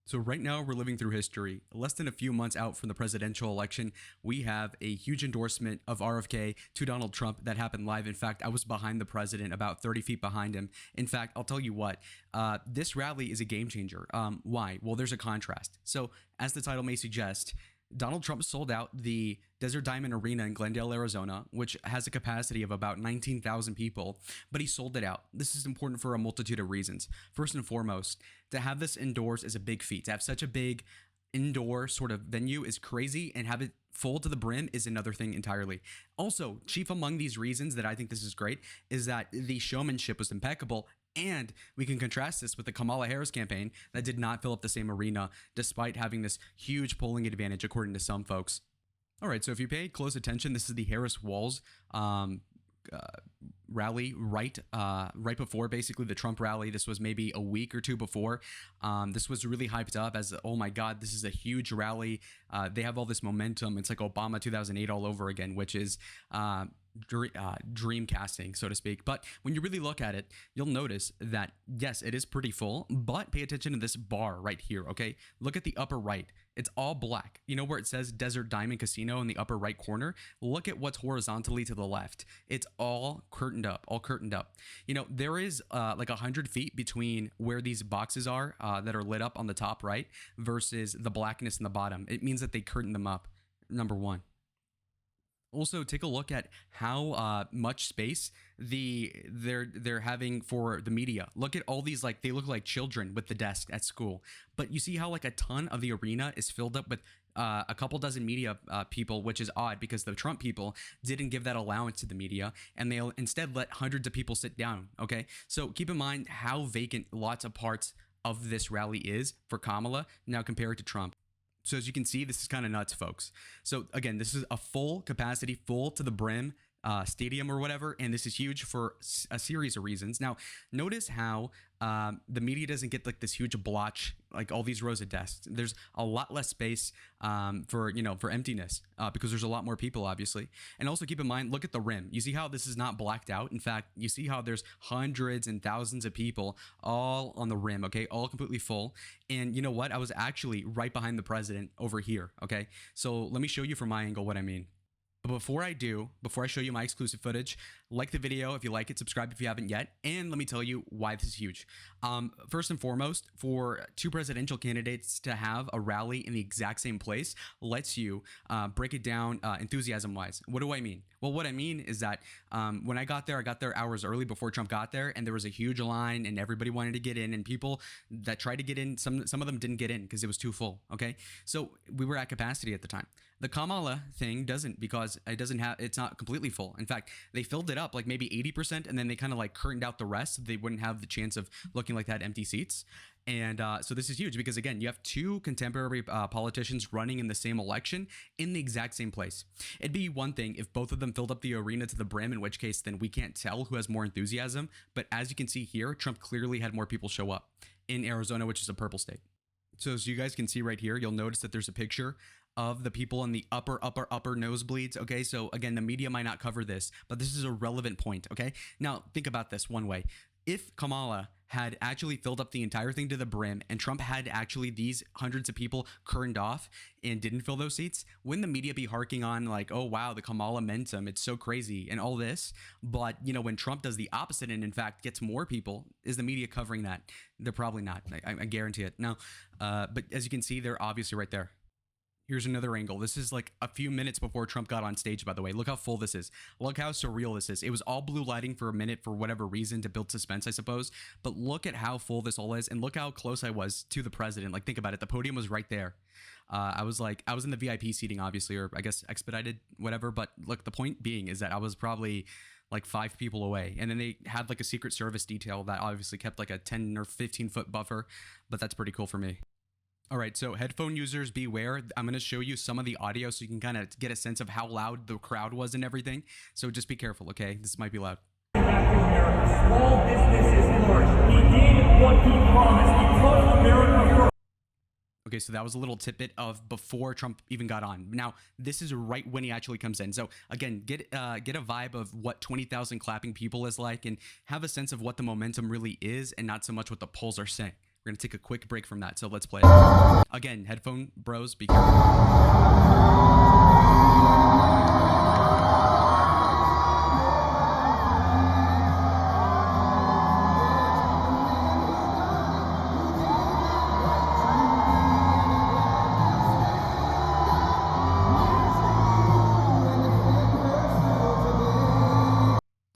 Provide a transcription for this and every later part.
So right now we're living through history. Less than a few months out from the presidential election, we have a huge endorsement of RFK to Donald Trump that happened live. In fact, I was behind the president, about 30 feet behind him. In fact, I'll tell you what, this rally is a game changer. Why? Well, there's a contrast. So as the title may suggest, Donald Trump sold out the Desert Diamond Arena in Glendale, Arizona, which has a capacity of about 19,000 people, but he sold it out. This is important for a multitude of reasons. First and foremost, to have this indoors is a big feat. To have such a big indoor sort of venue is crazy, and have it full to the brim is another thing entirely. Also, chief among these reasons that I think this is great is that the showmanship was impeccable. And we can contrast this with the Kamala Harris campaign that did not fill up the same arena despite having this huge polling advantage, according to some folks. All right, so if you pay close attention, this is the Harris Walls rally right before basically the Trump rally. This was maybe a week or two before. This was really hyped up as, oh my God, this is a huge rally. They have all this momentum. It's like Obama 2008 all over again, which is dream casting, so to speak. But when you really look at it, you'll notice that yes, it is pretty full, but pay attention to this bar right here. Okay, look at the upper right. It's all black. You know where it says Desert Diamond Casino in the upper right corner? Look at what's horizontally to the left. It's all curtained up, You know, there is like 100 feet between where these boxes are that are lit up on the top right versus the blackness in the bottom. It means that they curtain them up, number one. Also, take a look at how much space they're having for the media. Look at all these, like, they look like children with the desk at school. But you see how like a ton of the arena is filled up with a couple dozen media people, which is odd because the Trump people didn't give that allowance to the media, and they instead let hundreds of people sit down. Okay, so keep in mind how vacant lots of parts of this rally is for Kamala now compared to Trump. So as you can see, this is kind of nuts, folks. So again, this is a full capacity, full to the brim stadium or whatever, and this is huge for a series of reasons. Now, notice how the media doesn't get like this huge blotch, like all these rows of desks. There's a lot less space for emptiness because there's a lot more people, obviously. And also keep in mind, look at the rim. You see how this is not blacked out. In fact, you see how there's hundreds and thousands of people all on the rim, okay, all completely full. And you know what? I was actually right behind the president over here, okay? So let me show you from my angle what I mean. But before I show you my exclusive footage, like the video if you like it, subscribe if you haven't yet, and let me tell you why this is huge. First and foremost, for two presidential candidates to have a rally in the exact same place lets you break it down enthusiasm-wise. What do I mean? Well, what I mean is that when I got there hours early before Trump got there, and there was a huge line, and everybody wanted to get in, and people that tried to get in, some of them didn't get in because it was too full. Okay, so we were at capacity at the time. The Kamala thing doesn't, because it's not completely full. In fact, they filled it up like maybe 80%, and then they kind of like curtained out the rest so they wouldn't have the chance of looking like that empty seats. And so this is huge because, again, you have two contemporary politicians running in the same election in the exact same place. It'd be one thing if both of them filled up the arena to the brim, in which case then we can't tell who has more enthusiasm. But as you can see here, Trump clearly had more people show up in Arizona, which is a purple state. So as you guys can see right here, you'll notice that there's a picture of the people in the upper nosebleeds. Okay, so again, the media might not cover this, but this is a relevant point. Okay, now think about this one way. If Kamala had actually filled up the entire thing to the brim and Trump had actually these hundreds of people curtained off and didn't fill those seats, wouldn't the media be harking on like, oh wow, the Kamala momentum, it's so crazy and all this? But you know, when Trump does the opposite and in fact gets more people, is the media covering that? They're probably not. I guarantee it. Now, but as you can see, they're obviously right there. Here's another angle. This is like a few minutes before Trump got on stage, by the way. Look how full this is. Look how surreal this is. It was all blue lighting for a minute for whatever reason, to build suspense, I suppose. But look at how full this all is, and look how close I was to the president. Like, think about it. The podium was right there. I was in the VIP seating, obviously, or I guess expedited, whatever. But look, the point being is that I was probably like 5 people away. And then they had like a Secret Service detail that obviously kept like a 10 or 15 foot buffer. But that's pretty cool for me. All right, so headphone users, beware. I'm going to show you some of the audio so you can kind of get a sense of how loud the crowd was and everything. So just be careful, okay? This might be loud. Small businesses flourish. He did what he promised. He put America first. Okay, so that was a little tidbit of before Trump even got on. Now, this is right when he actually comes in. So again, get a vibe of what 20,000 clapping people is like, and have a sense of what the momentum really is, and not so much what the polls are saying. We're going to take a quick break from that. So let's play it. Again, headphone bros, be careful.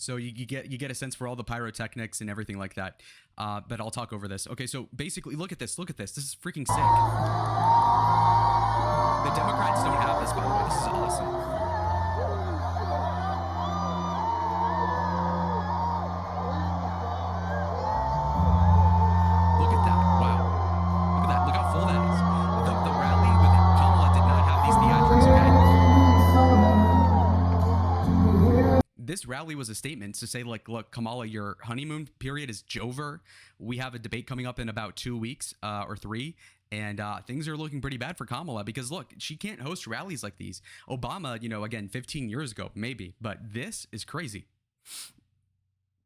So you get a sense for all the pyrotechnics and everything like that. But I'll talk over this. Okay, so basically, look at this. Look at this. This is freaking sick. The Democrats don't have this, by the way. This is awesome. Look at that. Wow. Look at that. Look how full that is. The rally with Kamala did not have these theatrics, okay? This rally was a statement to say, like, look, Kamala, your honeymoon period is over. We have a debate coming up in about 2 weeks or 3. And things are looking pretty bad for Kamala because, look, she can't host rallies like these. Obama, you know, again, 15 years ago, maybe. But this is crazy.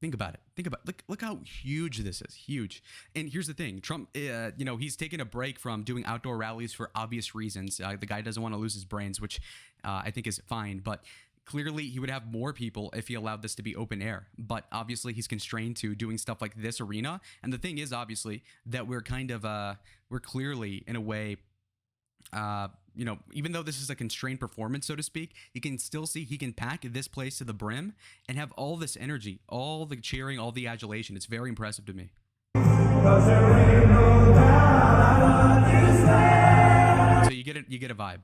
Think about it. Think about it. Look how huge this is. Huge. And here's the thing. Trump, you know, he's taking a break from doing outdoor rallies for obvious reasons. The guy doesn't want to lose his brains, which I think is fine. But clearly, he would have more people if he allowed this to be open air. But obviously, he's constrained to doing stuff like this arena. And the thing is, obviously, that we're kind of, we're clearly, in a way, you know, even though this is a constrained performance, so to speak, you can still see he can pack this place to the brim and have all this energy, all the cheering, all the adulation. It's very impressive to me. So you get a vibe.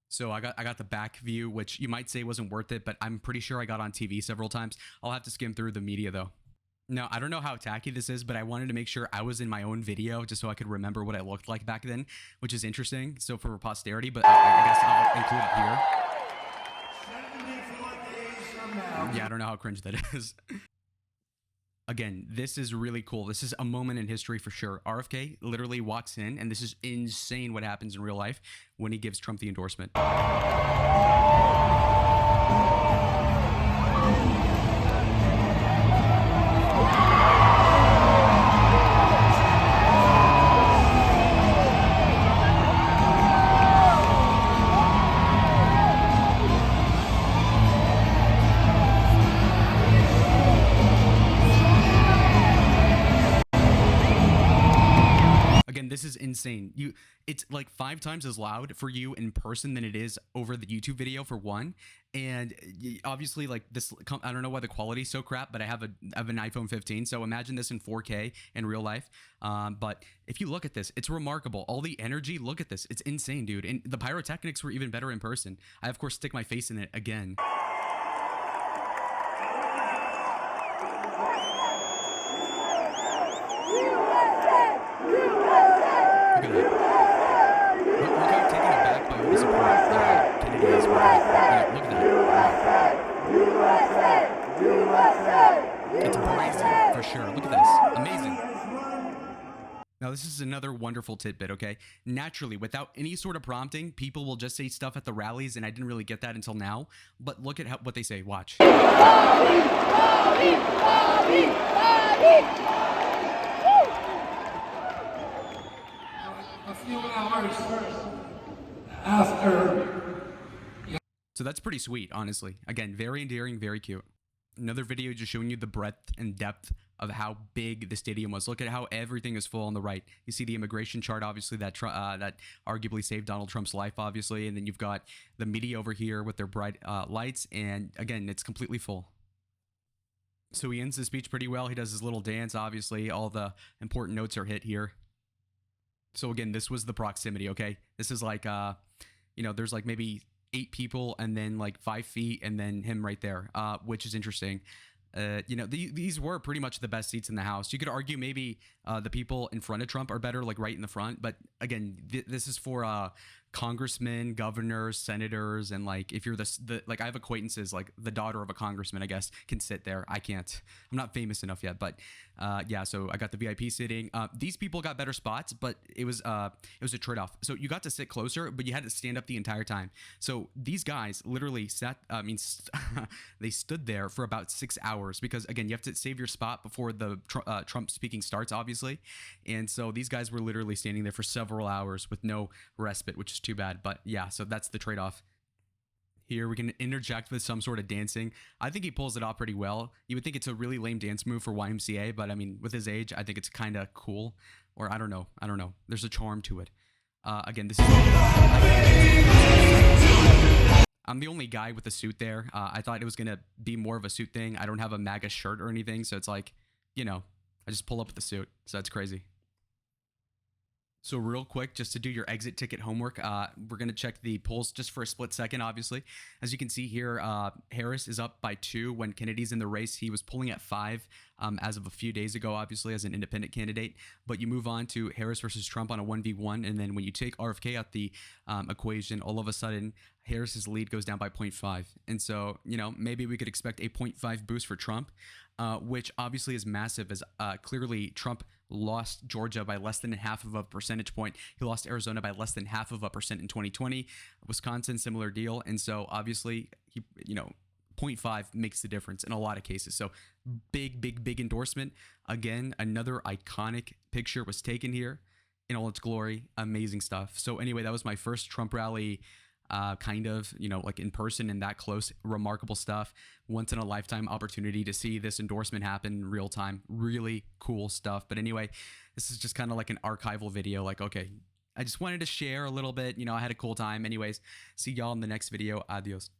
So I got the back view, which you might say wasn't worth it, but I'm pretty sure I got on TV several times. I'll have to skim through the media though. Now, I don't know how tacky this is, but I wanted to make sure I was in my own video just so I could remember what I looked like back then, which is interesting. So for posterity, but I guess I'll include it here. 74 days from now. Yeah, I don't know how cringe that is. Again, this is really cool. This is a moment in history for sure. RFK literally walks in, and this is insane what happens in real life when he gives Trump the endorsement. Again, this is insane. It's like 5 times as loud for you in person than it is over the YouTube video, for one. And obviously, like this, I don't know why the quality's so crap, but I have an iPhone 15, so imagine this in 4K in real life. But if you look at this, it's remarkable. All the energy, look at this. It's insane, dude. And the pyrotechnics were even better in person. I, of course, stick my face in it again. Look at that. Look how taken aback by all the support Kennedy is with that. Look at that. It's brazen for sure. Look at this. Amazing. Now, this is another wonderful tidbit, okay? Naturally, without any sort of prompting, people will just say stuff at the rallies, and I didn't really get that until now. But look at what they say. Watch. A few hours after. So that's pretty sweet, honestly. Again, very endearing, very cute. Another video just showing you the breadth and depth of how big the stadium was. Look at how everything is full on the right. You see the immigration chart, obviously, that arguably saved Donald Trump's life, obviously. And then you've got the media over here with their bright lights. And again, it's completely full. So he ends the speech pretty well. He does his little dance, obviously. All the important notes are hit here. So again, this was the proximity, okay? This is like, you know, there's like maybe 8 people and then like 5 feet and then him right there, which is interesting. You know, these were pretty much the best seats in the House. You could argue maybe the people in front of Trump are better, like right in the front. But again, this is for congressmen, governors, senators, and like if you're the like I have acquaintances like the daughter of a congressman, I guess, can sit there. I can't. I'm not famous enough yet, but yeah. So I got the VIP sitting. These people got better spots, but it was a trade-off. So you got to sit closer, but you had to stand up the entire time. So these guys literally sat. They stood there for about 6 hours because again, you have to save your spot before the Trump speaking starts, obviously, and so these guys were literally standing there for several hours with no respite, which is too bad. But yeah, so that's the trade-off. Here we can interject with some sort of dancing. I think he pulls it off pretty well. You would think it's a really lame dance move for YMCA, but I mean, with his age, I think it's kind of cool. Or I don't know. There's a charm to it. Again, this is. I'm the only guy with a suit there. I thought it was gonna be more of a suit thing. I don't have a MAGA shirt or anything, so it's like, I just pull up with the suit. So that's crazy. So real quick, just to do your exit ticket homework, we're going to check the polls just for a split second, obviously. As you can see here, Harris is up by 2 when Kennedy's in the race. He was polling at 5 as of a few days ago, obviously, as an independent candidate. But you move on to Harris versus Trump on a 1v1. And then when you take RFK out the equation, all of a sudden, Harris's lead goes down by 0.5. And so, maybe we could expect a 0.5 boost for Trump, which obviously is massive as clearly Trump lost Georgia by less than half of a percentage point. He lost Arizona by less than half of a percent in 2020. Wisconsin, similar deal. And so obviously, 0.5 makes the difference in a lot of cases. So big endorsement. Again, another iconic picture was taken here in all its glory. Amazing stuff. So anyway, that was my first Trump rally like in person and that close. Remarkable stuff. Once in a lifetime opportunity to see this endorsement happen in real time. Really cool stuff. But anyway, this is just kind of like an archival video. Like, okay, I just wanted to share a little bit. I had a cool time. Anyways, see y'all in the next video. Adios.